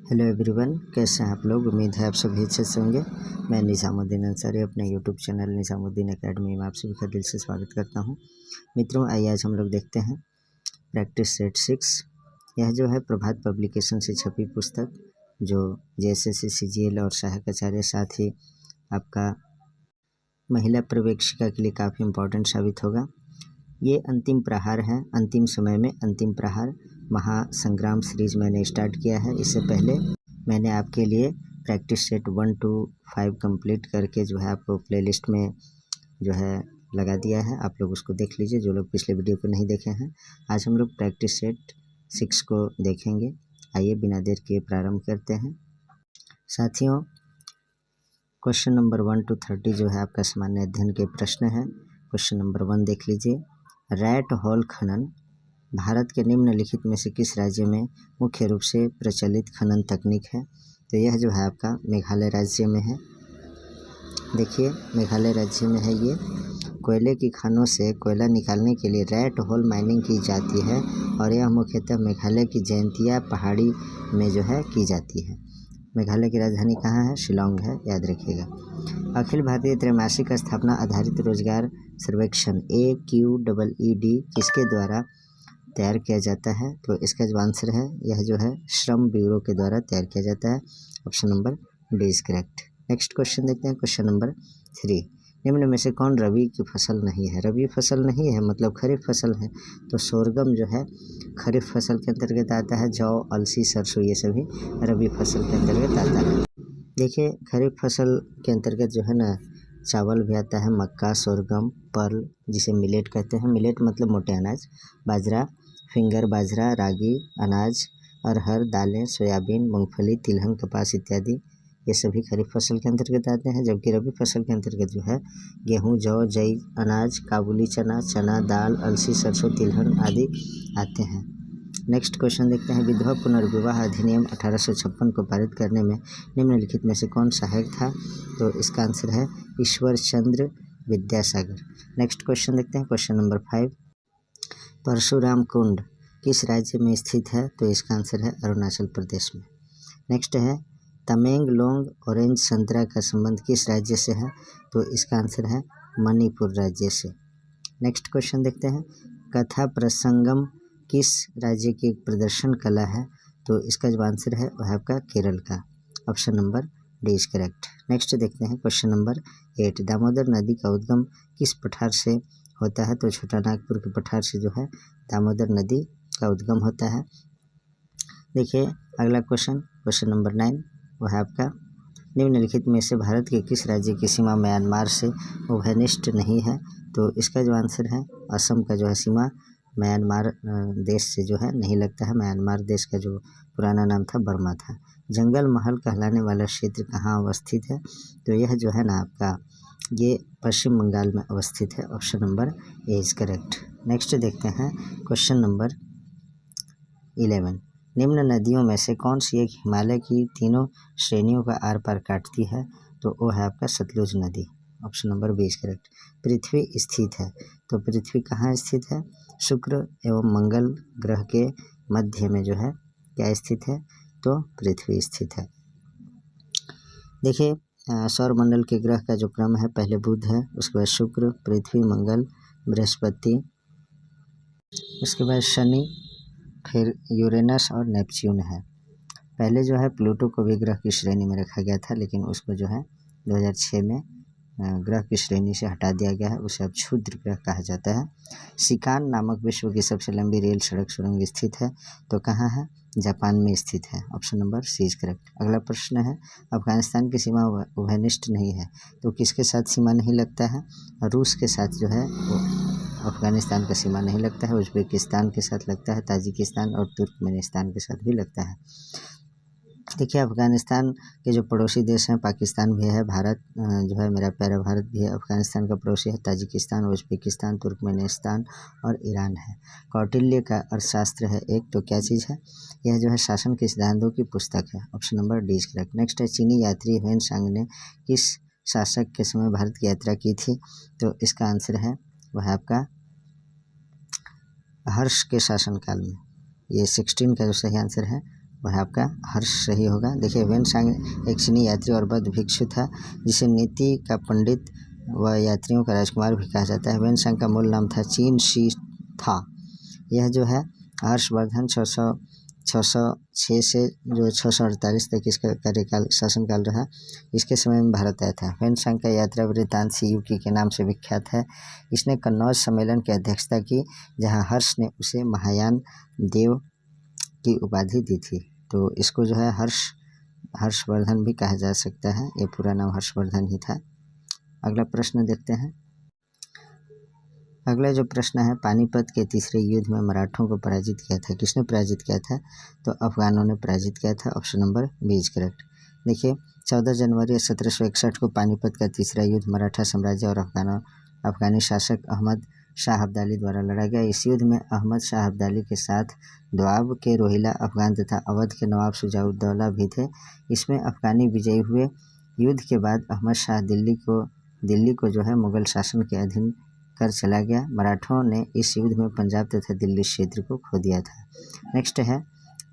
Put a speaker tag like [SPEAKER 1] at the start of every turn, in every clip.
[SPEAKER 1] Hello everyone, कैसे हैं आप लोग। उम्मीद है आप सभी अच्छे से होंगे। मैं निज़ामुद्दीन अंसारी अपने यूट्यूब चैनल निज़ामुद्दीन एकेडमी में आप सभी का दिल से स्वागत करता हूं। मित्रों, आइए आज हम लोग देखते हैं प्रैक्टिस सेट 6। यह जो है प्रभात पब्लिकेशन से छपी पुस्तक, जो JSSC CGL और सहायक आचार्य, साथ ही आपका महिला पर्यवेक्षिका के लिए काफ़ी इम्पोर्टेंट साबित होगा। ये अंतिम प्रहार है, अंतिम समय में अंतिम प्रहार महासंग्राम सीरीज मैंने स्टार्ट किया है। इससे पहले मैंने आपके लिए प्रैक्टिस सेट 1 to 5 कंप्लीट करके जो है आपको प्लेलिस्ट में जो है लगा दिया है। आप लोग उसको देख लीजिए, जो लोग पिछले वीडियो को नहीं देखे हैं। आज हम लोग प्रैक्टिस सेट 6 को देखेंगे। आइए बिना देर के प्रारंभ करते हैं। साथियों, क्वेश्चन नंबर 1 to 30 जो है आपका सामान्य अध्ययन के प्रश्न है। क्वेश्चन नंबर 1 देख लीजिए। रैट होल खनन भारत के निम्नलिखित में से किस राज्य में मुख्य रूप से प्रचलित खनन तकनीक है। तो यह जो है आपका मेघालय राज्य में है। देखिए, मेघालय राज्य में है ये। कोयले की खानों से कोयला निकालने के लिए रैट होल माइनिंग की जाती है और यह मुख्यतः मेघालय की जयंतिया पहाड़ी में जो है की जाती है। मेघालय की राजधानी कहाँ है? शिलोंग है, याद रखिएगा। अखिल भारतीय त्रैमासिक स्थापना आधारित रोजगार सर्वेक्षण AQEED किसके द्वारा तैयार किया जाता है? तो इसका जो आंसर है, यह जो है श्रम ब्यूरो के द्वारा तैयार किया जाता है। Option number D is correct. Next question देखते हैं। Question number 3। निम्न में से कौन रबी की फसल नहीं है? रबी फसल नहीं है मतलब खरीफ फसल है। तो सोरगम जो है खरीफ फसल के अंतर्गत आता है। जौ, अलसी, सरसों ये सभी रबी फसल के अंतर्गत आता है। देखिए, खरीफ फसल के अंतर्गत जो है ना चावल भी आता है, मक्का, सोरगम, पर्ल जिसे मिलेट कहते हैं। मिलेट मतलब मोटे अनाज, बाजरा, फिंगर बाजरा, रागी अनाज, अरहर, दालें, सोयाबीन, मूंगफली, तिलहन, कपास इत्यादि ये सभी खरीफ फसल के अंतर्गत आते हैं। जबकि रबी फसल के अंतर्गत जो है गेहूं, जौ, जई अनाज, काबुली चना, चना दाल, अलसी, सरसों, तिलहन आदि आते हैं। नेक्स्ट क्वेश्चन देखते हैं। विधवा पुनर्विवाह अधिनियम 1856 को पारित करने में निम्नलिखित में से कौन सहायक था? तो इसका आंसर है ईश्वर चंद्र विद्यासागर। नेक्स्ट क्वेश्चन देखते हैं। Question number 5। परशुराम कुंड किस राज्य में स्थित है? तो इसका आंसर है अरुणाचल प्रदेश में। नेक्स्ट है तमेंगलोंग ऑरेंज संतरा का संबंध किस राज्य से है? तो इसका आंसर है मणिपुर राज्य से। नेक्स्ट क्वेश्चन देखते हैं। कथा प्रसंगम किस राज्य की प्रदर्शन कला है? तो इसका जो आंसर है वह आपका केरल का। Option number D is correct. Next देखते हैं। Question number 8। दामोदर नदी का उद्गम किस पठार से होता है? तो छोटा नागपुर के पठार से जो है दामोदर नदी का उद्गम होता है। देखिए अगला क्वेश्चन, क्वेश्चन नंबर 9, वह है आपका निम्नलिखित में से भारत के किस राज्य की सीमा म्यांमार से उभयनिष्ठ नहीं है? तो इसका जो आंसर है असम का जो है सीमा म्यांमार देश से जो है नहीं लगता है। म्यांमार देश का जो पुराना नाम था बर्मा था। जंगल महल कहलाने वाला क्षेत्र कहाँ अवस्थित है? तो यह जो है ना आपका ये पश्चिम बंगाल में अवस्थित है। Option number A is correct. Next देखते हैं। Question number 11। निम्न नदियों में से कौन सी एक हिमालय की तीनों श्रेणियों का आर पार काटती है? तो वो है आपका सतलुज नदी। Option number B is correct. पृथ्वी स्थित है, तो पृथ्वी कहाँ स्थित है? शुक्र एवं मंगल ग्रह के मध्य में जो है क्या स्थित है? तो पृथ्वी स्थित है। देखिए, सौरमंडल के ग्रह का जो क्रम है, पहले बुध है, उसके बाद शुक्र, पृथ्वी, मंगल, बृहस्पति, उसके बाद शनि, फिर यूरेनस और नेपच्यून है। पहले जो है प्लूटो को भी ग्रह की श्रेणी में रखा गया था, लेकिन उसको जो है 2006 में ग्रह की श्रेणी से हटा दिया गया है। उसे अब क्षुद्र ग्रह कहा जाता है। सिकान नामक विश्व की सबसे लंबी रेल सड़क सुरंग स्थित है, तो कहाँ है? जापान में स्थित है। Option number C is correct. अगला प्रश्न है। अफगानिस्तान की सीमा उभयनिष्ठ नहीं है, तो किसके साथ सीमा नहीं लगता है? रूस के साथ जो है वो अफगानिस्तान का सीमा नहीं लगता है। उज्बेकिस्तान के साथ लगता है, ताजिकिस्तान और तुर्कमेनिस्तान के साथ भी लगता है। देखिए, अफगानिस्तान के जो पड़ोसी देश हैं, पाकिस्तान भी है, भारत जो है मेरा प्यारा भारत भी है। अफगानिस्तान का पड़ोसी है ताजिकिस्तान, उज्बेकिस्तान, तुर्कमेनिस्तान और ईरान है। कौटिल्य का अर्थशास्त्र है एक, तो क्या चीज़ है? यह जो है शासन के सिद्धांतों की पुस्तक है। Option number D is correct. Next है चीनी यात्री ह्वेन सांग ने किस शासक के समय भारत की यात्रा की थी? तो इसका आंसर है वह आपका हर्ष के शासनकाल में। ये 16 का जो सही आंसर है वह आपका हर्ष सही होगा। देखिए वेनसांग एक चीनी यात्री और बौद्ध भिक्षु था जिसे नीति का पंडित व यात्रियों का राजकुमार भी कहा जाता है। वेनसांग का मूल नाम था चीन शी था। यह जो है हर्षवर्धन 606 से जो 648 तक इसका कार्यकाल शासनकाल रहा। इसके समय में भारत आया था। वेनसांग का यात्रा वृत्तांत सियुकी के नाम से विख्यात है। इसने कन्नौज सम्मेलन की अध्यक्षता की जहां हर्ष ने उसे महायान देव की उपाधि दी थी। तो इसको जो है हर्षवर्धन भी कहा जा सकता है। ये पूरा नाम हर्षवर्धन ही था। अगला प्रश्न देखते हैं। अगला जो प्रश्न है, पानीपत के तीसरे युद्ध में मराठों को पराजित किया था। किसने पराजित किया था? तो अफगानों ने पराजित किया था। Option number B is correct. देखिए 14 जनवरी 1761 को पानीपत का तीसरा युद्ध मराठा साम्राज्य और अफगानी शासक अहमद शाह अब्दाली द्वारा लड़ा गया। इस युद्ध में अहमद शाह अब्दाली के साथ दोआब के रोहिला अफगान तथा अवध के नवाब शुजाउद्दौला भी थे। इसमें अफगानी विजयी हुए। युद्ध के बाद अहमद शाह दिल्ली को जो है मुगल शासन के अधीन कर चला गया। मराठों ने इस युद्ध में पंजाब तथा दिल्ली क्षेत्र को खो दिया था। नेक्स्ट है,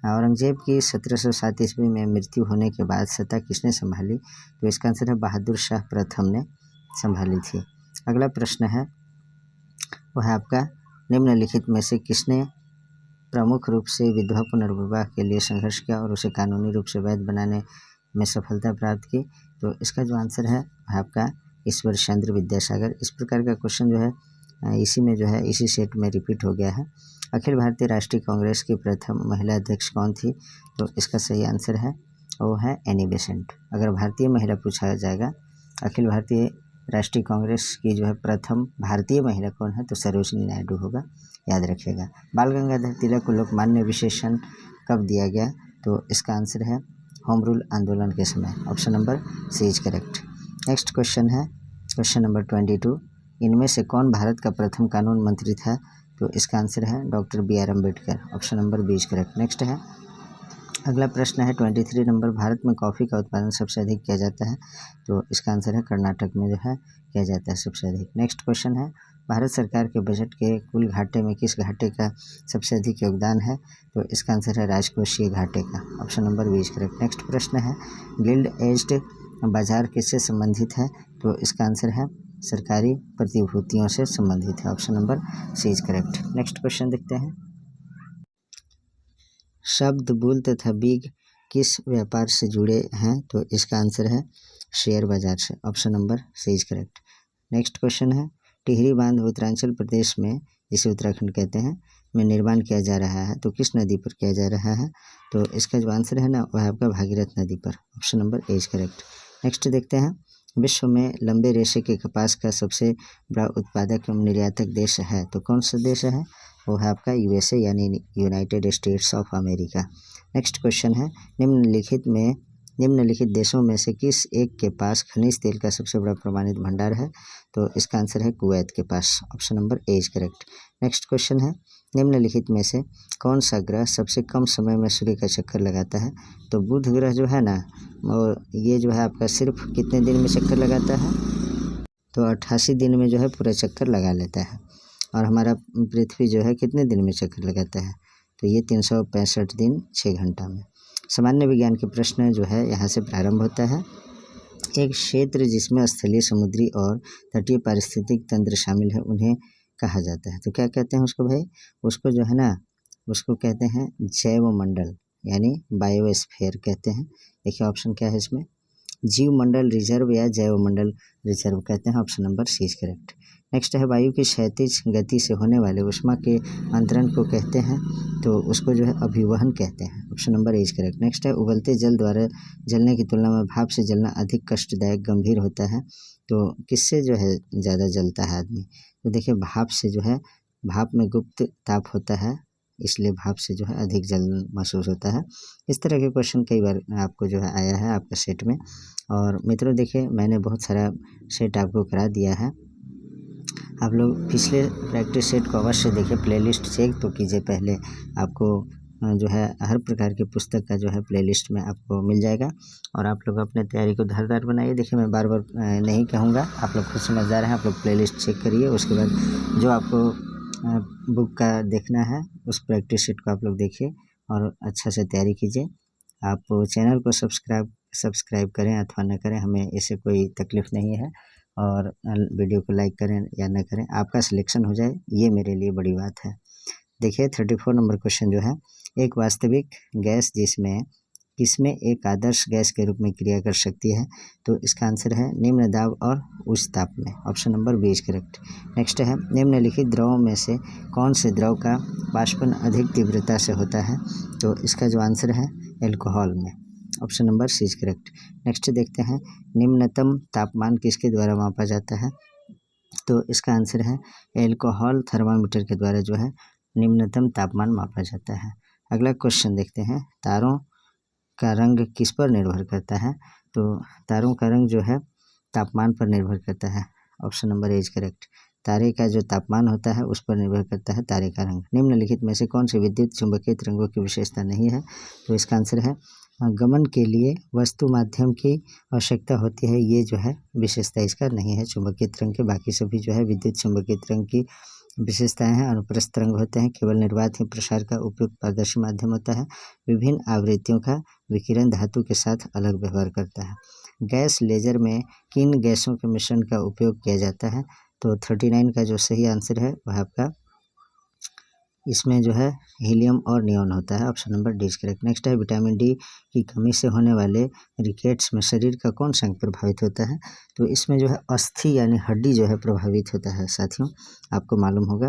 [SPEAKER 1] औरंगजेब की 1707 ईस्वी में मृत्यु होने के बाद सत्ता किसने संभाली? तो इसका आंसर है बहादुर शाह प्रथम ने संभाली थी। अगला प्रश्न है वह आपका, निम्नलिखित में से किसने प्रमुख रूप से विधवा पुनर्विवाह के लिए संघर्ष किया और उसे कानूनी रूप से वैध बनाने में सफलता प्राप्त की? तो इसका जो आंसर है वह आपका ईश्वर चंद्र विद्यासागर। इस प्रकार का क्वेश्चन जो है इसी सेट में रिपीट हो गया है। अखिल भारतीय राष्ट्रीय कांग्रेस की प्रथम महिला अध्यक्ष कौन थी? तो इसका सही आंसर है वो है एनी बेसेंट। अगर भारतीय महिला पूछा जाएगा अखिल भारतीय राष्ट्रीय कांग्रेस की जो है प्रथम भारतीय महिला कौन है? तो सरोजिनी नायडू होगा, याद रखिएगा। बाल गंगाधर तिलक को लोकमान्य विशेषण कब दिया गया? तो इसका आंसर है होम रूल आंदोलन के समय। Option number C is correct. Next question है क्वेश्चन नंबर 22। इनमें से कौन भारत का प्रथम कानून मंत्री था? तो इसका आंसर है doctor B R. Ambedkar. Option number B is correct. Next है अगला प्रश्न है 23 नंबर, भारत में कॉफ़ी का उत्पादन सबसे अधिक किया जाता है। तो इसका आंसर है कर्नाटक में जो है किया जाता है सबसे अधिक। नेक्स्ट क्वेश्चन है, भारत सरकार के बजट के कुल घाटे में किस घाटे का सबसे अधिक योगदान है? तो इसका आंसर है राजकोषीय घाटे का। Option number B is correct. Next प्रश्न है, गिल्ड एज्ड बाजार किससे संबंधित है? तो इसका आंसर है सरकारी प्रतिभूतियों से संबंधित है। Option number C is correct. Next question देखते हैं, शब्द बुल तथा बिग किस व्यापार से जुड़े हैं? तो इसका आंसर है शेयर बाजार से। Option number C is correct. Next question है, टिहरी बांध उत्तरांचल प्रदेश में, जिसे उत्तराखंड कहते हैं, में निर्माण किया जा रहा है। तो किस नदी पर किया जा रहा है? तो इसका जो आंसर है ना वह आपका भागीरथ नदी पर। Option number A is correct. Next देखते हैं, विश्व में लंबे रेशे के कपास का सबसे बड़ा उत्पादक एवं निर्यातक देश है। तो कौन सा देश है? वो है आपका यूएसए यानी United states of America. Next question है, निम्नलिखित देशों में से किस एक के पास खनिज तेल का सबसे बड़ा प्रमाणित भंडार है? तो इसका आंसर है कुवैत के पास। Option number A is correct. Next question है, निम्नलिखित में से कौन सा ग्रह सबसे कम समय में सूर्य का चक्कर लगाता है? तो बुध ग्रह जो है ना ये जो है आपका सिर्फ कितने दिन में चक्कर लगाता है? तो 88 दिन में जो है पूरा चक्कर लगा लेता है। और हमारा पृथ्वी जो है कितने दिन में चक्कर लगाता है? तो ये 365 दिन 6 घंटा में। सामान्य विज्ञान के प्रश्न जो है यहाँ से प्रारंभ होता है। एक क्षेत्र जिसमें स्थलीय, समुद्री और तटीय पारिस्थितिक तंत्र शामिल है उन्हें कहा जाता है। तो क्या कहते हैं उसको भाई? उसको जो है ना उसको कहते हैं जैवमंडल यानी बायोस्फीयर कहते हैं। देखिए ऑप्शन क्या है इसमें, जीवमंडल रिजर्व या जैवमंडल रिजर्व कहते हैं। Option number C is correct. Next है, वायु की क्षैतिज गति से होने वाले ऊष्मा के अंतरण को कहते हैं। तो उसको जो है अभिवहन कहते हैं। Option number A is correct. Next है, उबलते जल द्वारा जलने की तुलना में भाप से जलना अधिक कष्टदायक गंभीर होता है। तो किससे जो है ज़्यादा जलता है आदमी? तो देखिए भाप से जो है, भाप में गुप्त ताप होता है, इसलिए भाप से जो है अधिक जलन महसूस होता है। इस तरह के क्वेश्चन कई बार आपको जो है आया है आपके सेट में। और मित्रों देखिए मैंने बहुत सारा सेट आपको करा दिया है। आप लोग पिछले प्रैक्टिस सेट को अवश्य देखिए, प्लेलिस्ट चेक तो कीजिए पहले। आपको जो है हर प्रकार की पुस्तक का जो है प्लेलिस्ट में आपको मिल जाएगा। और आप लोग अपने तैयारी को धारदार बनाइए। देखिए मैं बार बार नहीं कहूँगा, आप लोग खुद समझदार हैं। आप लोग प्लेलिस्ट चेक करिए, उसके बाद जो आपको बुक का देखना है उस प्रैक्टिस सेट को आप लोग देखिए, और अच्छा से तैयारी कीजिए। आप चैनल को सब्सक्राइब करें अथवा न करें, हमें इससे कोई तकलीफ़ नहीं है। और वीडियो को लाइक करें या न करें, आपका सिलेक्शन हो जाए ये मेरे लिए बड़ी बात है। देखिए 34 नंबर क्वेश्चन जो है, एक वास्तविक गैस किसमें एक आदर्श गैस के रूप में क्रिया कर सकती है? तो इसका आंसर है निम्न दाब और उच्च ताप में। Option number B is correct. Next है, निम्नलिखित द्रवों में से कौन से द्रव का वाष्पन अधिक तीव्रता से होता है? तो इसका जो आंसर है एल्कोहल में। Option number C is correct. Next देखते हैं, निम्नतम तापमान किसके द्वारा मापा जाता है? तो इसका आंसर है एल्कोहल थर्मामीटर के द्वारा जो है निम्नतम तापमान मापा जाता है। अगला क्वेश्चन देखते हैं, तारों का रंग किस पर निर्भर करता है? तो तारों का रंग जो है तापमान पर निर्भर करता है। Option number A is correct. तारे का जो तापमान होता है उस पर निर्भर करता है तारे का रंग। निम्नलिखित में से कौन सी विद्युत चुंबकीय तरंगों की विशेषता नहीं है? तो इसका आंसर है गमन के लिए वस्तु माध्यम की आवश्यकता होती है, ये जो है विशेषता इसका नहीं है चुंबकीय तरंग के। बाकी सभी जो है विद्युत चुंबकीय तरंग की विशेषताएं हैं। अनुप्रस्थ तरंग होते हैं, केवल निर्वात ही प्रसार का उपयुक्त पारदर्शी माध्यम होता है। विभिन्न आवृत्तियों का विकिरण धातु के साथ अलग व्यवहार करता है। गैस लेजर में किन गैसों के मिश्रण का उपयोग किया जाता है? तो 39 का जो सही आंसर है वह आपका इसमें जो है हीलियम और नियॉन होता है। Option number D is correct. Next है, विटामिन डी की कमी से होने वाले रिकेट्स में शरीर का कौन सा अंग प्रभावित होता है? तो इसमें जो है अस्थि यानी हड्डी जो है प्रभावित होता है साथियों, आपको मालूम होगा।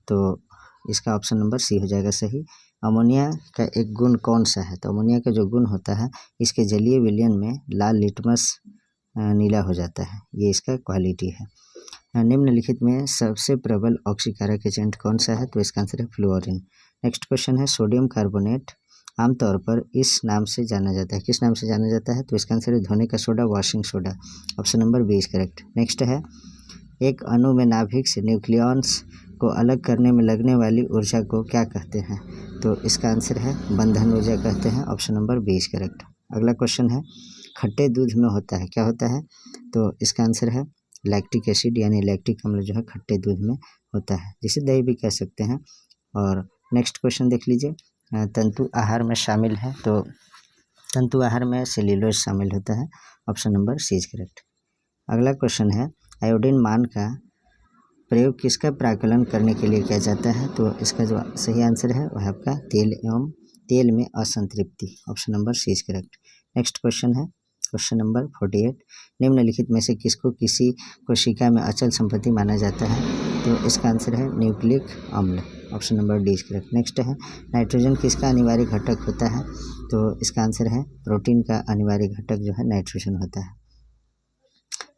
[SPEAKER 1] तो इसका ऑप्शन नंबर सी हो जाएगा सही। अमोनिया का एक गुण कौन सा है? तो अमोनिया का जो गुण होता है, इसके जलीय विलयन में लाल लिटमस नीला हो जाता है, ये इसका क्वालिटी है। निम्नलिखित में सबसे प्रबल ऑक्सीकारक एजेंट कौन सा है? तो इसका आंसर है फ्लोरीन। नेक्स्ट क्वेश्चन है, सोडियम कार्बोनेट आमतौर पर इस नाम से जाना जाता है, किस नाम से जाना जाता है? तो इसका आंसर है धोने का soda, washing soda. Option number B is correct. Next है, एक अणु में नाभिक से न्यूक्लियॉन्स को अलग करने में लगने वाली ऊर्जा को क्या कहते हैं? तो इसका आंसर है बंधन ऊर्जा कहते हैं। Option number B is correct. अगला क्वेश्चन है, खट्टे दूध में होता है, क्या होता है? तो इसका आंसर है लैक्टिक एसिड यानी लैक्टिक अम्ल जो है खट्टे दूध में होता है, जिसे दही भी कह सकते हैं। और नेक्स्ट क्वेश्चन देख लीजिए, तंतु आहार में शामिल है, तो तंतु आहार में सेल्यूलोज शामिल होता है। Option number C is correct. अगला क्वेश्चन है, आयोडीन मान का प्रयोग किसका प्राकलन करने के लिए किया जाता है? तो इसका जो सही आंसर है वह आपका तेल में असंतृप्ति। Option number C is correct. Next question है क्वेश्चन नंबर 48, निम्नलिखित में से किसको किसी कोशिका में अचल संपत्ति माना जाता है? तो इसका आंसर है न्यूक्लिक अम्ल। Option number D is correct. Next है, नाइट्रोजन किसका अनिवार्य घटक होता है? तो इसका आंसर है प्रोटीन का अनिवार्य घटक जो है नाइट्रोजन होता है।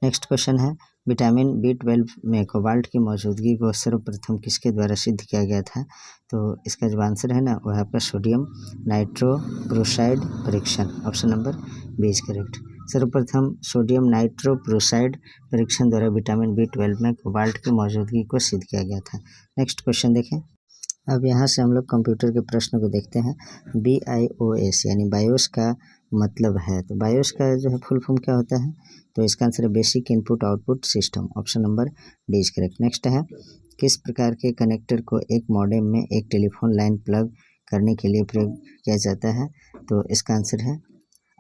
[SPEAKER 1] नेक्स्ट क्वेश्चन है, विटामिन B12 में कोबाल्ट की मौजूदगी को सर्वप्रथम किसके द्वारा सिद्ध किया गया था? तो इसका जो आंसर है ना वह आपका सोडियम नाइट्रोप्रोसाइड परीक्षण। Option number B is correct. सर्वप्रथम सोडियम नाइट्रोप्रोसाइड परीक्षण द्वारा विटामिन B12 में कोबाल्ट की मौजूदगी को सिद्ध किया गया था। नेक्स्ट क्वेश्चन देखें। अब यहाँ से हम लोग कंप्यूटर के प्रश्न को देखते हैं। BIOS यानी बायोस का मतलब है, तो बायोस का जो है फुल फॉर्म क्या होता है? तो इसका आंसर है basic input output system. Option number D is correct. Next है, किस प्रकार के कनेक्टर को एक मॉडेम में एक टेलीफोन लाइन प्लग करने के लिए प्रयोग किया जाता है? तो इसका आंसर है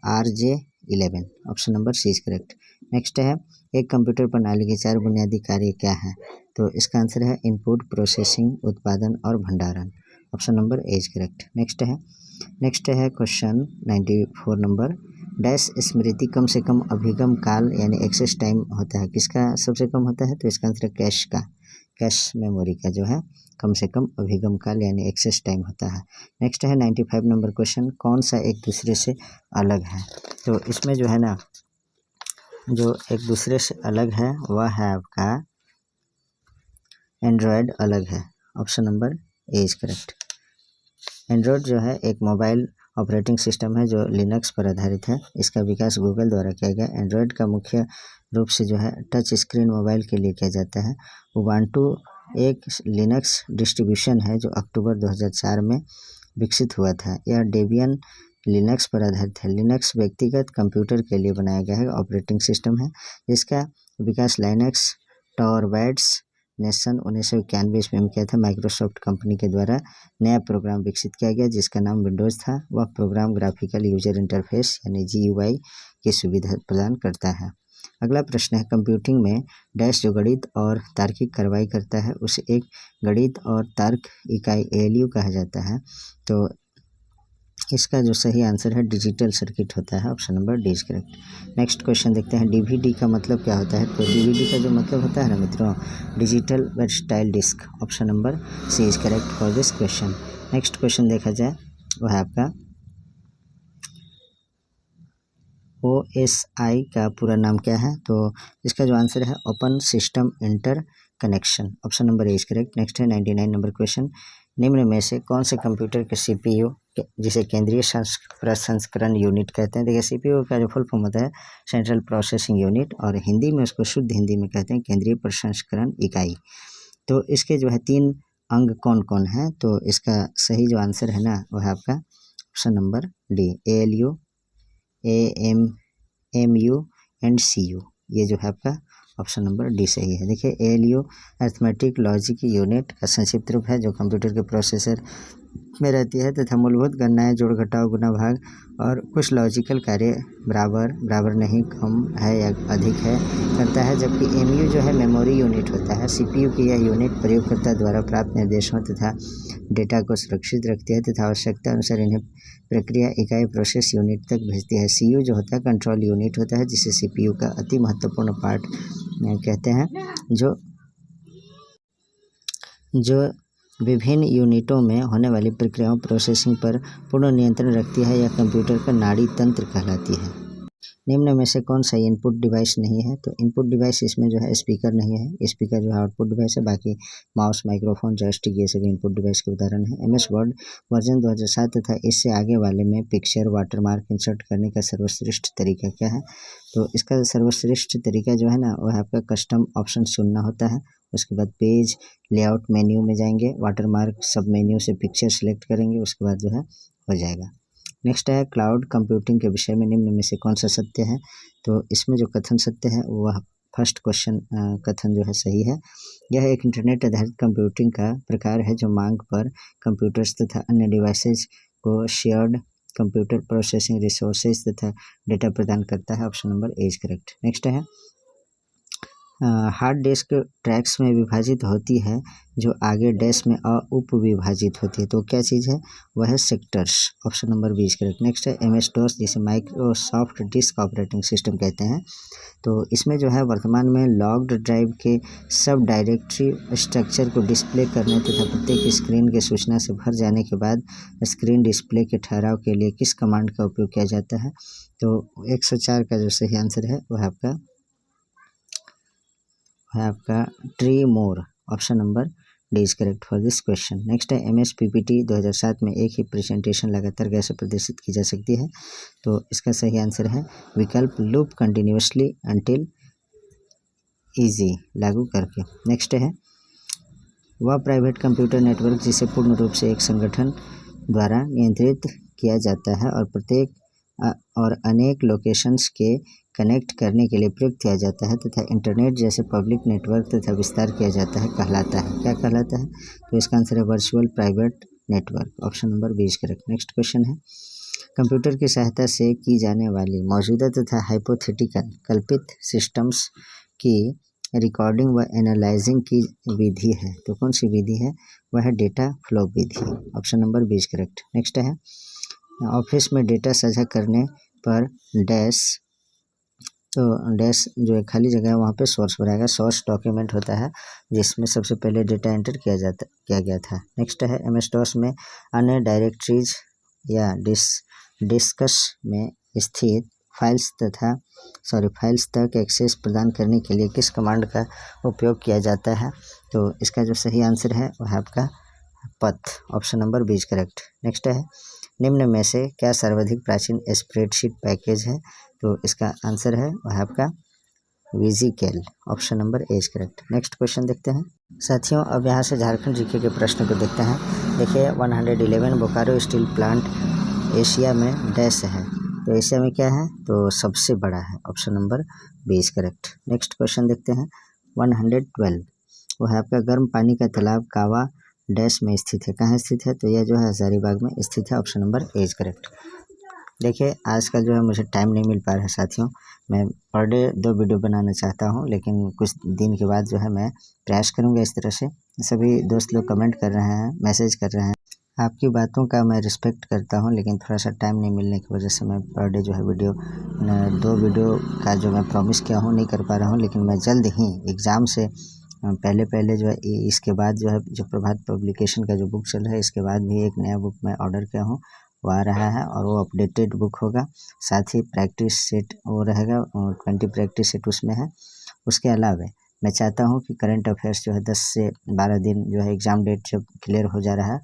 [SPEAKER 1] RJ11। Option number C is correct. Next है, एक कंप्यूटर प्रणाली के 4 बुनियादी कार्य क्या हैं? तो इसका आंसर है इनपुट, प्रोसेसिंग, उत्पादन और भंडारण। Option number A is correct. Next है क्वेश्चन 94 नंबर, डैश स्मृति कम से कम अभिगम काल यानी एक्सेस टाइम होता है, किसका सबसे कम होता है? तो इसका आंसर है कैश मेमोरी का जो है कम से कम अभिगम काल यानी एक्सेस टाइम होता है। नेक्स्ट है 95 नंबर क्वेश्चन, कौन सा एक दूसरे से अलग है? तो इसमें जो है ना, जो एक दूसरे से अलग है वह है आपका एंड्रॉयड अलग है। Option number A is correct. Android जो है एक मोबाइल ऑपरेटिंग सिस्टम है जो लिनक्स पर आधारित है। इसका विकास गूगल द्वारा किया गया। एंड्रॉयड का मुख्य रूप से जो है टच स्क्रीन मोबाइल के लिए किया जाता है। उबांटू एक लिनक्स डिस्ट्रीब्यूशन है जो अक्टूबर 2004 में विकसित हुआ था। यह डेबियन लिनक्स पर आधारित है। लिनक्स व्यक्तिगत कंप्यूटर के लिए बनाया गया है ऑपरेटिंग सिस्टम है, जिसका विकास लाइनक्स टॉरवैड्स ने सन 1991 ईस्वी में किया था, माइक्रोसॉफ्ट कंपनी के द्वारा नया प्रोग्राम विकसित किया गया जिसका नाम विंडोज़ था। वह प्रोग्राम ग्राफिकल यूजर इंटरफेस यानी GUI की सुविधा प्रदान करता है। अगला प्रश्न है, कंप्यूटिंग में डैश जो गणित और तार्किक कार्रवाई करता है उसे एक गणित और तर्क इकाई ALU कहा जाता है। तो इसका जो सही आंसर है डिजिटल सर्किट होता है। Option number D is correct. Next question देखते हैं, DVD का मतलब क्या होता है। तो DVD का जो मतलब होता है ना मित्रों, digital versatile disc. Option number C is correct for this question. Next question देखा जाए वह है आपका OSI का पूरा नाम क्या है। तो इसका जो आंसर है open system inter connection. Option number A is correct. Next है 99 नंबर क्वेश्चन, निम्न में से कौन से कंप्यूटर के CPU जिसे केंद्रीय प्रसंस्करण यूनिट कहते हैं। देखिए CPU का जो फुल फॉर्म होता है सेंट्रल प्रोसेसिंग यूनिट और हिंदी में उसको शुद्ध हिंदी में कहते हैं केंद्रीय प्रसंस्करण इकाई। तो इसके जो है 3 अंग कौन कौन है। तो इसका सही जो आंसर है ना वह है आपका option number D ALU AMU and CU। ये जो है आपका ऑप्शन नंबर डी सही है। देखिए ALU अर्थमेटिक लॉजिक यूनिट का संक्षिप्त रूप है जो कंप्यूटर के प्रोसेसर में रहती है तथा मूलभूत गणनाएं जोड़ घटाव गुणा भाग और कुछ लॉजिकल कार्य बराबर बराबर नहीं कम है या अधिक है करता है। जबकि MU जो है मेमोरी यूनिट होता है। CPU की यह यूनिट प्रयोगकर्ता द्वारा प्राप्त निर्देशों तथा डेटा को सुरक्षित रखती है तथा आवश्यकता अनुसार इन्हें प्रक्रिया इकाई प्रोसेस यूनिट तक भेजती है। CU जो होता है कंट्रोल यूनिट होता है जिसे CPU का अति महत्वपूर्ण पार्ट कहते हैं, जो विभिन्न यूनिटों में होने वाली प्रक्रियाओं प्रोसेसिंग पर पूर्ण नियंत्रण रखती है। यह कंप्यूटर का नाड़ी तंत्र कहलाती है। निम्न में से कौन सा इनपुट डिवाइस नहीं है। तो इनपुट डिवाइस इसमें जो है स्पीकर नहीं है। स्पीकर जो है आउटपुट डिवाइस है। बाकी माउस, माइक्रोफोन, जॉयस्टिक ये सभी इनपुट डिवाइस के उदाहरण है। MS वर्ड वर्जन 2007 तथा इससे आगे वाले में पिक्चर वाटरमार्क इंसर्ट करने का सर्वश्रेष्ठ तरीका क्या है। तो इसका सर्वश्रेष्ठ तरीका जो है ना वह आपका कस्टम ऑप्शन चुनना होता है। उसके बाद पेज लेआउट मेन्यू में जाएंगे, वाटरमार्क सब मेन्यू से पिक्चर सेलेक्ट करेंगे, उसके बाद जो है हो जाएगा। नेक्स्ट है क्लाउड कंप्यूटिंग के विषय में निम्न में से कौन सा सत्य है। तो इसमें जो कथन सत्य है वह फर्स्ट क्वेश्चन कथन जो है सही है। यह एक इंटरनेट आधारित कंप्यूटिंग का प्रकार है जो मांग पर कंप्यूटर्स तथा अन्य डिवाइसेज को शेयर्ड कंप्यूटर प्रोसेसिंग रिसोर्सेज तथा डेटा प्रदान करता है। Option number A is correct. Next है हार्ड डिस्क ट्रैक्स में विभाजित होती है जो आगे डैश में उप विभाजित होती है। तो क्या चीज़ है वह है sectors. Option number B is correct. Next है MS-DOS जिसे माइक्रोसॉफ्ट डिस्क ऑपरेटिंग सिस्टम कहते हैं। तो इसमें जो है वर्तमान में लॉग्ड ड्राइव के सब डायरेक्टरी स्ट्रक्चर को डिस्प्ले करने तथा प्रत्येक स्क्रीन के सूचना से भर जाने के बाद स्क्रीन डिस्प्ले के ठहराव के लिए किस कमांड का उपयोग किया जाता है। तो 104 का जो सही आंसर है वह आपका tree more. Option number D is correct for this question. Next है MS PPT 2007 में एक ही प्रेजेंटेशन लगातार कैसे प्रदर्शित की जा सकती है। तो इसका सही आंसर है विकल्प लूप कंटिन्यूसली अंटिल इजी लागू करके। नेक्स्ट है वह प्राइवेट कंप्यूटर नेटवर्क जिसे पूर्ण रूप से एक संगठन द्वारा नियंत्रित किया जाता है और प्रत्येक और अनेक लोकेशंस के कनेक्ट करने के लिए प्रयोग किया जाता है तथा इंटरनेट जैसे पब्लिक नेटवर्क तथा विस्तार किया जाता है कहलाता है। क्या कहलाता है। तो इसका आंसर है virtual private network. Option number B is correct. Next question है कंप्यूटर की सहायता से की जाने वाली मौजूदा तथा हाइपोथेटिकल कल्पित सिस्टम्स की रिकॉर्डिंग व एनालाइजिंग की विधि है। तो कौन सी विधि है वह है डेटा फ्लो विधि। Option number B is correct. Next है ऑफिस में डेटा साझा करने पर डैश, तो डैश जो है खाली जगह है वहाँ पे सोर्स बनाएगा। सोर्स डॉक्यूमेंट होता है जिसमें सबसे पहले डेटा एंटर किया गया था। नेक्स्ट है MS-DOS में अन्य डायरेक्टरीज या डिस्कस में स्थित फाइल्स तक एक्सेस प्रदान करने के लिए किस कमांड का उपयोग किया जाता है। तो इसका जो सही आंसर है वह आपका पथ। Option number B is correct. Next है निम्न में से क्या सर्वाधिक प्राचीन स्प्रेडशीट पैकेज है। तो इसका आंसर है वह आपका विजिकैल। Option number A is correct. Next question देखते हैं साथियों। अब यहाँ से झारखंड जीके के प्रश्न को देखते हैं। देखिए 111 बोकारो स्टील प्लांट एशिया में डैश है। तो एशिया में क्या है तो सबसे बड़ा है। Option number B is correct. Next question देखते हैं 112 वो है आपका गर्म पानी का तालाब कावा डैश में स्थित है। कहाँ स्थित है? तो यह जो है हजारीबाग में स्थित है। Option number A is correct. देखिए आजकल जो है मुझे टाइम नहीं मिल पा रहा है साथियों, मैं पर डे 2 वीडियो बनाना चाहता हूं, लेकिन कुछ दिन के बाद जो है मैं प्रयास करूंगा इस तरह से। सभी दोस्त लोग कमेंट कर रहे हैं, मैसेज कर रहे हैं, आपकी बातों का मैं रिस्पेक्ट करता हूं, लेकिन थोड़ा सा टाइम नहीं मिलने की वजह से मैं पर डे जो है वीडियो 2 वीडियो का जो मैं प्रॉमिस किया हूँ नहीं कर पा रहा हूँ। लेकिन मैं जल्द ही एग्ज़ाम से पहले जो है इसके बाद जो है जो प्रभात पब्लिकेशन का जो बुक चल रहा है इसके बाद भी एक नया बुक मैं ऑर्डर किया हूँ, वो आ रहा है और वो अपडेटेड बुक होगा। साथ ही प्रैक्टिस सेट वो रहेगा और 20 प्रैक्टिस सेट उसमें है। उसके अलावा मैं चाहता हूँ कि करंट अफेयर्स जो है 10 से 12 दिन जो है एग्ज़ाम डेट जब क्लियर हो जा रहा है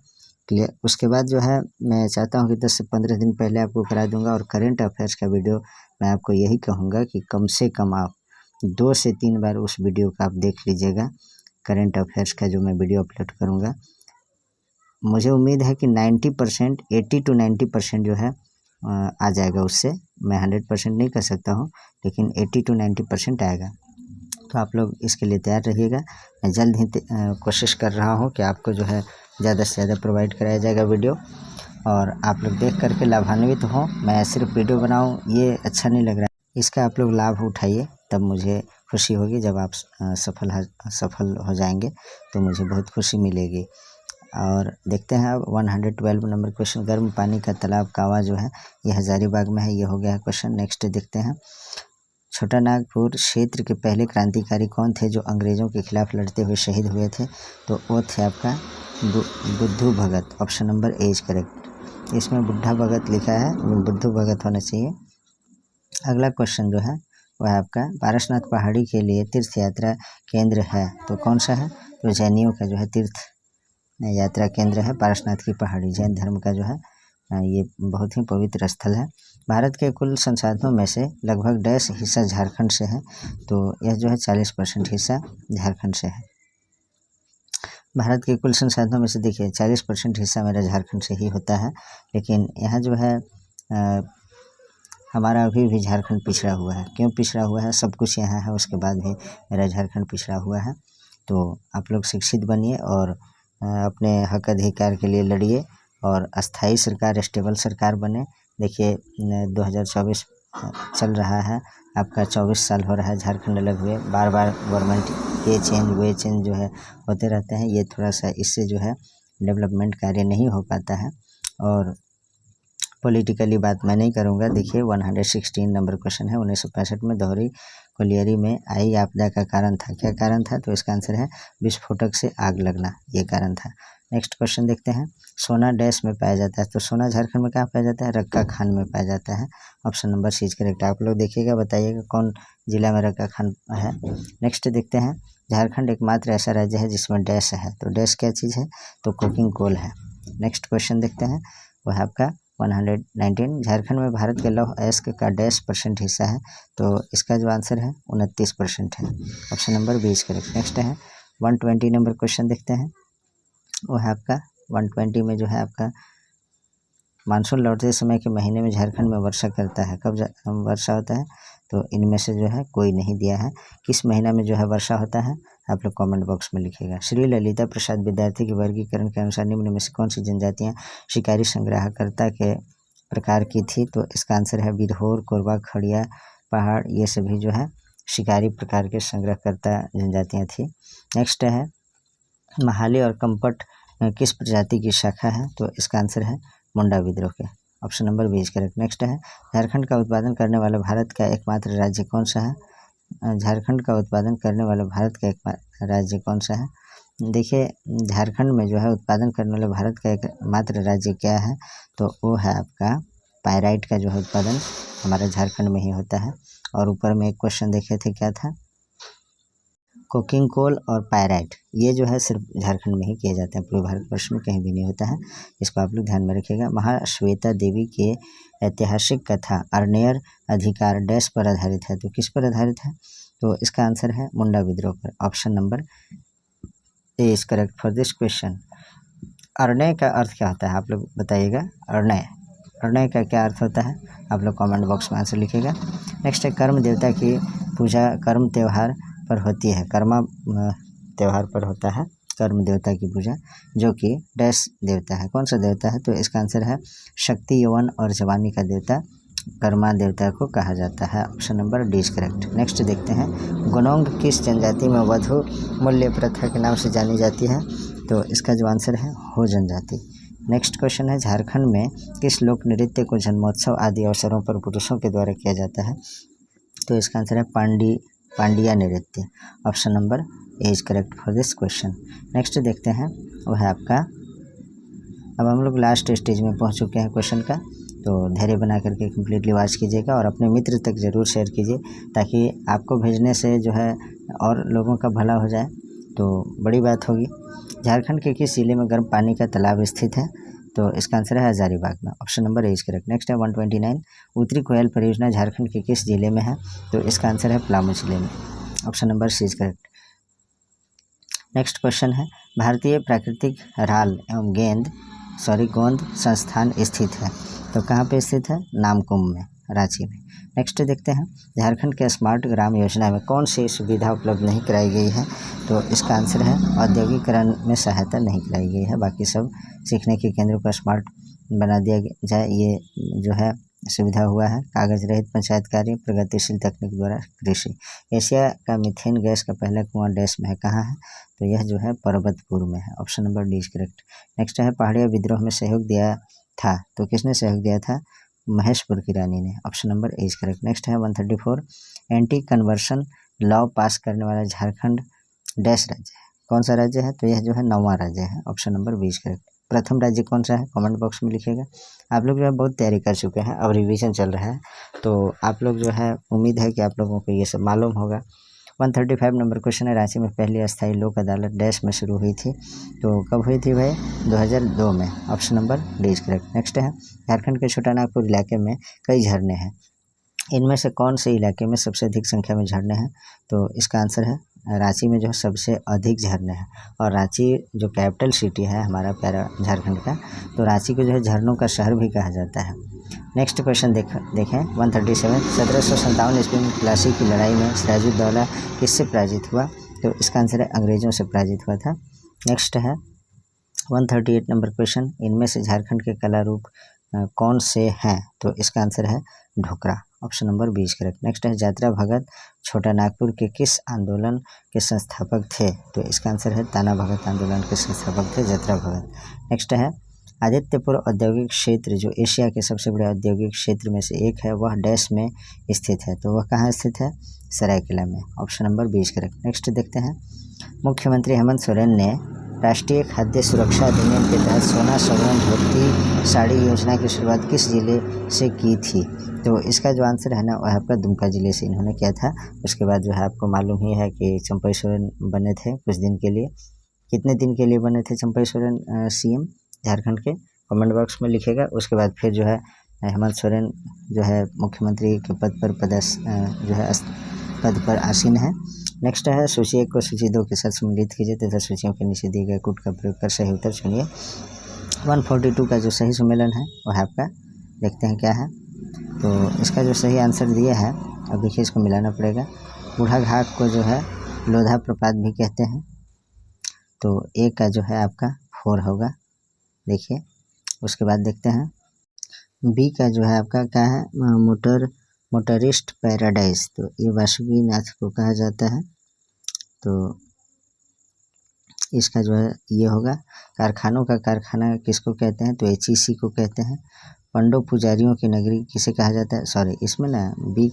[SPEAKER 1] क्लियर, उसके बाद जो है मैं चाहता हूँ कि 10 से 15 दिन पहले आपको करा दूंगा। और करंट अफेयर्स का वीडियो मैं आपको यही कहूँगा कि कम से कम आप 2 से 3 बार उस वीडियो का आप देख लीजिएगा। करंट अफेयर्स का जो मैं वीडियो अपलोड करूँगा, मुझे उम्मीद है कि 90% 80 to 90% जो है आ जाएगा उससे। मैं 100% नहीं कर सकता हूँ, लेकिन 80 to 90% आएगा। तो आप लोग इसके लिए तैयार रहिएगा। मैं जल्द ही कोशिश कर रहा हूँ कि आपको जो है ज़्यादा से ज़्यादा प्रोवाइड कराया जाएगा वीडियो, और आप लोग देख करके लाभान्वित हों। मैं सिर्फ वीडियो बनाऊँ ये अच्छा नहीं लग रहा है, इसका आप लोग लाभ उठाइए, तब मुझे खुशी होगी। जब आप सफल हो जाएंगे तो मुझे बहुत खुशी मिलेगी। और देखते हैं अब 112 नंबर क्वेश्चन, गर्म पानी का तालाब कावा जो है ये हजारीबाग में है। ये हो गया है क्वेश्चन। नेक्स्ट देखते हैं, छोटा नागपुर क्षेत्र के पहले क्रांतिकारी कौन थे जो अंग्रेज़ों के खिलाफ लड़ते हुए शहीद हुए थे? तो वो थे आपका Buddhu Bhagat. Option number A is correct. इसमें बुढ़ा भगत लिखा है, बुद्धू भगत होना चाहिए। अगला क्वेश्चन जो है वह है आपका, पारसनाथ पहाड़ी के लिए तीर्थ यात्रा केंद्र है तो कौन सा है? तो जैनियों का जो है तीर्थ यात्रा केंद्र है पारसनाथ की पहाड़ी। जैन धर्म का जो है ये बहुत ही पवित्र स्थल है। भारत के कुल संसाधनों में से लगभग 10 हिस्सा झारखंड से है, तो यह जो है 40% हिस्सा झारखंड से है। भारत के कुल संसाधनों में से देखिए 40% हिस्सा मेरा झारखंड से ही होता है, लेकिन यहाँ जो है हमारा अभी भी झारखंड पिछड़ा हुआ है। क्यों पिछड़ा हुआ है? सब कुछ यहाँ है, उसके बाद भी मेरा झारखंड पिछड़ा हुआ है। तो आप लोग शिक्षित बनिए और अपने हक अधिकार के लिए लड़िए और अस्थाई सरकार, स्टेबल सरकार बने। देखिए 2024 चल रहा है, आपका 24 साल हो रहा है झारखंड अलग हुए। बार बार गवर्नमेंट ये चेंज वे चेंज जो है होते रहते हैं। ये थोड़ा सा इससे जो है डेवलपमेंट कार्य नहीं हो पाता है। और पॉलिटिकली बात मैं नहीं करूँगा। देखिए 116 नंबर क्वेश्चन है, 1965 में दोहरी कोलियरी में आई आपदा का कारण था। क्या कारण था? तो इसका आंसर है विस्फोटक से आग लगना, ये कारण था। नेक्स्ट क्वेश्चन देखते हैं, सोना डैश में पाया जाता है। तो सोना झारखंड में कहाँ पाया जाता है? रक्का खान में पाया जाता है। Option number C is correct. आप लोग देखिएगा, बताइएगा कौन जिला में रक्का खान है। नेक्स्ट देखते हैं, झारखंड एकमात्र ऐसा राज्य है जिसमें डैश है। तो डैश क्या चीज़ है? तो कोकिंग कोल है। नेक्स्ट क्वेश्चन देखते हैं, वह है आपका 119, झारखंड में भारत के लौह अयस्क का डैश % हिस्सा है। तो इसका जो आंसर है 29% है। Option number B is correct. Next है 120 नंबर क्वेश्चन देखते हैं, वो है आपका 120 में जो है आपका, मानसून लौटते समय के महीने में झारखंड में वर्षा करता है। कब वर्षा होता है? तो इनमें से जो है कोई नहीं दिया है। किस महीना में जो है वर्षा होता है? आप लोग कमेंट बॉक्स में लिखिएगा। श्री ललिता प्रसाद विद्यार्थी के वर्गीकरण के अनुसार निम्न में से कौन सी जनजातियाँ शिकारी संग्रहकर्ता के प्रकार की थी? तो इसका आंसर है बिरहोर, कोरबा, खड़िया पहाड़, ये सभी जो है शिकारी प्रकार के संग्रहकर्ता जनजातियाँ थी। नेक्स्ट है, महाली और कंपट किस प्रजाति की शाखा है? तो इसका आंसर है मुंडा विद्रोह के। Option number B is correct. Next है, झारखंड का उत्पादन करने वाला भारत का एकमात्र राज्य कौन सा है? झारखंड का उत्पादन करने वाला भारत का एकमात्र राज्य कौन सा है? देखिए झारखंड में जो है उत्पादन करने वाला भारत का एकमात्र राज्य क्या है? तो वो है आपका पायराइट का जो है उत्पादन हमारे झारखंड में ही होता है। और ऊपर में एक क्वेश्चन देखे थे, क्या था? कोकिंग कोल और पायराइट, ये जो है सिर्फ झारखंड में ही किए जाते हैं, पूरे भारतवर्ष में कहीं भी नहीं होता है। इसको आप लोग ध्यान में रखिएगा। महाश्वेता देवी के ऐतिहासिक कथा अर्नेयर अधिकार डैश पर आधारित है। तो किस पर आधारित है? तो इसका आंसर है मुंडा विद्रोह पर। Option number A is correct for this question. अर्णय का अर्थ क्या होता है? आप लोग बताइएगा। अर्णय का क्या अर्थ होता है? आप लोग कमेंट बॉक्स में आंसर लिखिएगा। नेक्स्ट है, कर्म देवता की पूजा कर्म त्यौहार पर होती है। कर्मा त्यौहार पर होता है कर्म देवता की पूजा, जो कि डैश देवता है, कौन सा देवता है? तो इसका आंसर है शक्ति, यौवन और जवानी का देवता कर्मा देवता को कहा जाता है। Option number D is correct. Next देखते हैं, गोनोंग किस जनजाति में वधु मूल्य प्रथा के नाम से जानी जाती है? तो इसका जो आंसर है हो जनजाति। नेक्स्ट क्वेश्चन है, झारखंड में किस लोक नृत्य को जन्मोत्सव आदि अवसरों पर पुरुषों के द्वारा किया जाता है? तो इसका आंसर है पांडिया नृत्य। Option number A is correct for this question. Next देखते हैं, वह है आपका, अब हम लोग लास्ट स्टेज में पहुंच चुके हैं क्वेश्चन का, तो धैर्य बना करके कम्प्लीटली वॉच कीजिएगा और अपने मित्र तक ज़रूर शेयर कीजिए, ताकि आपको भेजने से जो है और लोगों का भला हो जाए, तो बड़ी बात होगी। झारखंड के किस जिले में गर्म पानी का तालाब स्थित है? तो इसका आंसर है हजारीबाग में। Option number A is correct. Next है 129, उत्तरी कोयल परियोजना झारखंड के किस जिले में है? तो इसका आंसर है पलामू जिले में। Option number C is correct. Next question है, भारतीय प्राकृतिक राल एवं गोंद संस्थान स्थित है? तो कहाँ पे स्थित है? नामकुम में, रांची में। नेक्स्ट देखते हैं, झारखंड के स्मार्ट ग्राम योजना में कौन सी सुविधा उपलब्ध नहीं कराई गई है? तो इसका आंसर है औद्योगिकरण में सहायता नहीं कराई गई है, बाकी सब सीखने के केंद्रों को स्मार्ट बना दिया जाए, ये जो है सुविधा हुआ है। कागज रहित पंचायत कार्य, प्रगतिशील तकनीक द्वारा कृषि। एशिया का मीथेन गैस का पहला कुआं डैश में है, कहाँ है? तो यह जो है पर्वतपुर में है। Option number D is correct. Next है, पहाड़िया विद्रोह में सहयोग दिया था, तो किसने सहयोग दिया था? महेशपुर की रानी ने। Option number A is correct. Next है 134, एंटी कन्वर्शन लॉ पास करने वाला झारखंड डैश राज्य है, कौन सा राज्य है? तो यह जो है 9वां राज्य है। Option number B is correct. प्रथम राज्य कौन सा है? कमेंट बॉक्स में लिखिएगा। आप लोग जो है बहुत तैयारी कर चुके हैं, अब रिवीजन चल रहा है, तो आप लोग जो है उम्मीद है कि आप लोगों को ये सब मालूम होगा। 135 नंबर क्वेश्चन है, रांची में पहली अस्थायी लोक अदालत डैश में शुरू हुई थी? तो कब हुई थी भाई? 2002 में। Option number D is correct. Next है, झारखंड के छोटा नागपुर इलाके में कई झरने हैं, इनमें से कौन से इलाके में सबसे अधिक संख्या में झरने हैं? तो इसका आंसर है रांची में जो है सबसे अधिक झरने हैं, और रांची जो कैपिटल सिटी है हमारा प्यारा झारखंड का, तो रांची को जो है झरनों का शहर भी कहा जाता है। नेक्स्ट क्वेश्चन देखें 137, 1757 ईस्वी में प्लासी की लड़ाई में सिराजुद्दौला किससे पराजित हुआ? तो इसका आंसर है अंग्रेजों से पराजित हुआ था। नेक्स्ट है 138 नंबर क्वेश्चन, इनमें से झारखंड के कला रूप कौन से हैं? तो इसका आंसर है Dhokra. Option number B is correct. Next है, यात्रा भगत छोटा नागपुर के किस आंदोलन के संस्थापक थे? तो इसका आंसर है ताना भगत आंदोलन के संस्थापक थे यात्रा भगत। नेक्स्ट है, आदित्यपुर औद्योगिक क्षेत्र जो एशिया के सबसे बड़े औद्योगिक क्षेत्र में से एक है, वह डैश में स्थित है? तो वह कहाँ स्थित है? सरायकेला में। Option number B is correct. Next देखते हैं, मुख्यमंत्री हेमंत सोरेन ने राष्ट्रीय खाद्य सुरक्षा अधिनियम के तहत सोना, स्वर्ण, धोती, साड़ी योजना की शुरुआत किस जिले से की थी? तो इसका जो आंसर है ना, वह आपका दुमका जिले से इन्होंने किया था। उसके बाद जो है आपको मालूम ही है कि चंपई सोरेन बने थे कुछ दिन के लिए। कितने दिन के लिए बने थे चंपई सोरेन सीएम झारखंड के? कमेंट बॉक्स में लिखेगा। उसके बाद फिर जो है हेमंत सोरेन जो है मुख्यमंत्री के पद पर आसीन है। नेक्स्ट है, सूची 1 को सूची 2 के साथ सम्मिलित कीजिए तथा सूचियों के नीचे दिए गए कूट का प्रयोग कर सही उत्तर चुनिए। 142 का जो सही सम्मेलन है वह आपका देखते हैं क्या है। तो इसका जो सही आंसर दिया है, अब देखिए इसको मिलाना पड़ेगा। बूढ़ा घाट को जो है लोधा प्रपात भी कहते हैं, तो ए का जो है आपका 4 होगा। देखिए उसके बाद देखते हैं बी का जो है आपका क्या है, मोटरिस्ट पैराडाइज, तो ये वासुकीनाथ को कहा जाता है। तो इसका जो है ये होगा। कारखानों का कारखाना किसको कहते हैं? तो HEC को कहते हैं। पंडो पुजारियों की नगरी किसे कहा जाता है? सॉरी, इसमें ना डी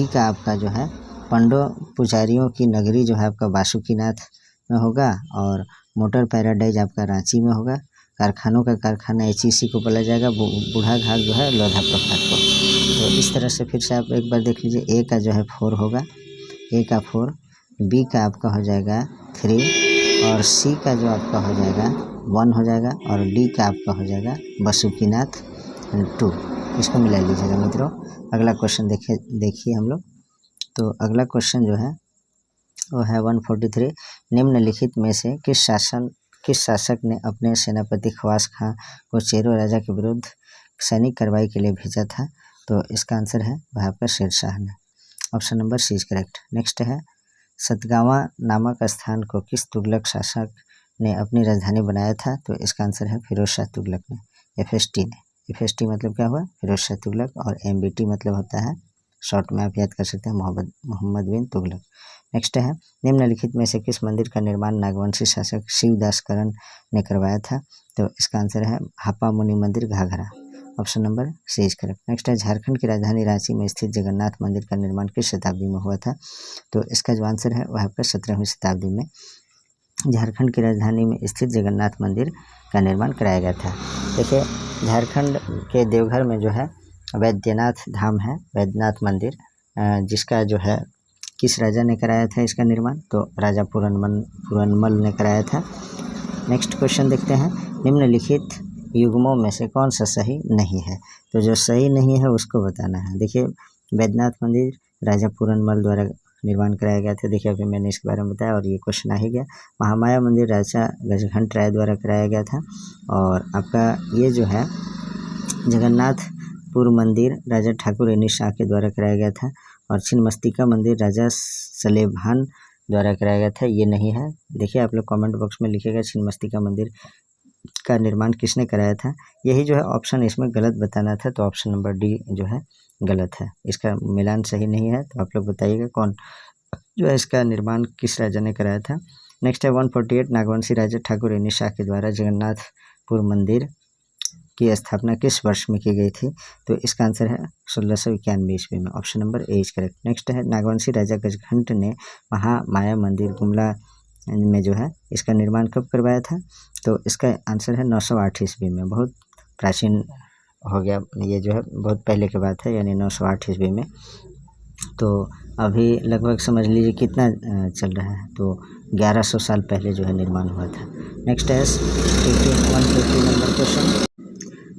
[SPEAKER 1] का आपका जो है पंडो पुजारियों की नगरी जो है आपका वासुकीनाथ में होगा, और मोटर पैराडाइज आपका रांची में होगा। कारखानों का कारखाना HEC को बोला जाएगा, बूढ़ा घाट जो है लोधा प्रपात को। तो इस तरह से फिर से आप एक बार देख लीजिए, ए का जो है 4 होगा, ए का 4, बी का आपका हो जाएगा 3, और सी का जो आपका हो जाएगा 1 हो जाएगा, और डी का आपका हो जाएगा वासुकीनाथ 2। इसको मिला लीजिएगा मित्रों। अगला क्वेश्चन देखिए हम लोग। तो अगला क्वेश्चन जो है वो है 143, निम्नलिखित में से किस शासक ने अपने सेनापति खवास खां को चेरो राजा के विरुद्ध सैनिक कार्रवाई के लिए भेजा था? तो इसका आंसर है वह आपका शेरशाह ने। Option number C is correct. Next है, सतगावा नामक स्थान को किस तुगलक शासक ने अपनी राजधानी बनाया था? तो इसका आंसर है फिरोज शाह तुगलक ने, FST ने। FST मतलब क्या हुआ? फिरोज शाह तुगलक, और MBT मतलब होता है, शॉर्ट में आप याद कर सकते हैं, मोहम्मद बिन तुगलक। नेक्स्ट है, निम्नलिखित में से किस मंदिर का निर्माण नागवंशी शासक शिवदास करण ने करवाया था? तो इसका आंसर है हापा मुनि मंदिर, Ghaghra. Option number C is correct. Next है, झारखंड की राजधानी रांची में स्थित जगन्नाथ मंदिर का निर्माण किस शताब्दी में हुआ था? तो इसका जो आंसर है वह आपका 17वीं शताब्दी में झारखंड की राजधानी में स्थित जगन्नाथ मंदिर का निर्माण कराया गया था। देखिए, झारखंड के देवघर में जो है वैद्यनाथ धाम है, वैद्यनाथ मंदिर, जिसका जो है किस राजा ने कराया था इसका निर्माण? तो राजा पुरनमल ने कराया था। नेक्स्ट क्वेश्चन देखते हैं, निम्नलिखित युग्मों में से कौन सा सही नहीं है? तो जो सही नहीं है उसको बताना है। देखिए, वैद्यनाथ मंदिर राजा पुरनमल द्वारा निर्माण कराया गया था। देखिए, अभी मैंने इसके बारे में बताया और ये क्वेश्चन आ ही गया। महामाया मंदिर राजा गजघंट राय द्वारा कराया गया था। और आपका ये जो है जगन्नाथपुर मंदिर राजा ठाकुर रेनी शाह के द्वारा कराया गया था। और छिन्नमस्तिका मंदिर राजा सलेभान द्वारा कराया गया था, ये नहीं है। देखिए, आप लोग कमेंट बॉक्स में लिखिएगा छिन्नमस्तिका मंदिर का निर्माण किसने कराया था। यही जो है ऑप्शन इसमें गलत बताना था, तो ऑप्शन नंबर डी जो है गलत है, इसका मिलान सही नहीं है। तो आप लोग बताइएगा कौन जो है इसका निर्माण किस राजा ने कराया था। नेक्स्ट है, 148 नागवंशी राजा ठाकुर रेनी शाह के द्वारा जगन्नाथपुर मंदिर की स्थापना किस वर्ष में की गई थी? तो इसका आंसर है 1691 ईस्वी में। Option number A is correct. Next है, नागवंशी राजा गजघंट ने महामाया मंदिर गुमला में जो है इसका निर्माण कब करवाया था? तो इसका आंसर है 908 ईस्वी में। बहुत प्राचीन हो गया, ये जो है बहुत पहले की बात है, यानी 908 ईस्वी में। तो अभी लगभग समझ लीजिए कितना चल रहा है, तो 1100 साल पहले जो है निर्माण हुआ था। नेक्स्ट है 150 नंबर क्वेश्चन,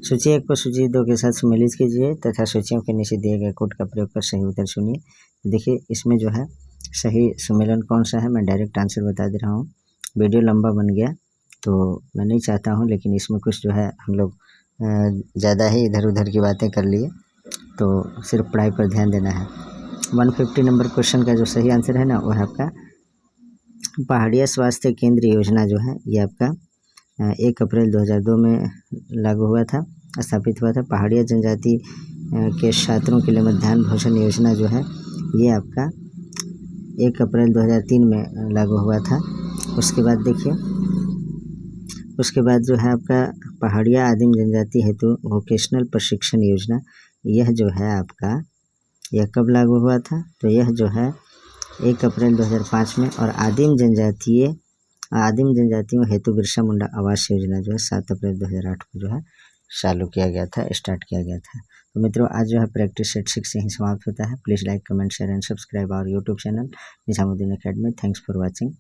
[SPEAKER 1] सूची 1 को सूची 2 के साथ सम्मिलित कीजिए तथा सूचियों के नीचे दिए गए कोड का प्रयोग कर सही उत्तर चुनिए। देखिए, इसमें जो है सही सम्मेलन कौन सा है, मैं डायरेक्ट आंसर बता दे रहा हूँ। वीडियो लंबा बन गया तो मैं नहीं चाहता हूँ, लेकिन इसमें कुछ जो है हम लोग ज़्यादा ही इधर उधर की बातें कर लिए, तो सिर्फ पढ़ाई पर ध्यान देना है। 150 नंबर क्वेश्चन का जो सही आंसर है ना, वो है आपका पहाड़िया स्वास्थ्य केंद्र योजना जो है ये आपका 1 अप्रैल 2002 में लागू हुआ था, स्थापित हुआ था। पहाड़िया जनजाति के छात्रों के लिए मध्याह्न भोजन योजना जो है ये आपका 1 अप्रैल 2003 में लागू हुआ था। उसके बाद देखिए, उसके बाद जो है आपका पहाड़िया आदिम जनजाति हेतु वोकेशनल प्रशिक्षण योजना, यह जो है आपका यह कब लागू हुआ था? तो यह जो है 1 अप्रैल 2005 में। और आदिम जनजातियों हेतु बिरसा मुंडा आवास योजना जो है 7 अप्रैल 2008 को जो है चालू किया गया था, स्टार्ट किया गया था। तो मित्रों, आज जो है प्रैक्टिस सेट 6 से ही समाप्त होता है। Please like, comment, share and subscribe our YouTube channel Nizamuddin academy. Thanks for watching.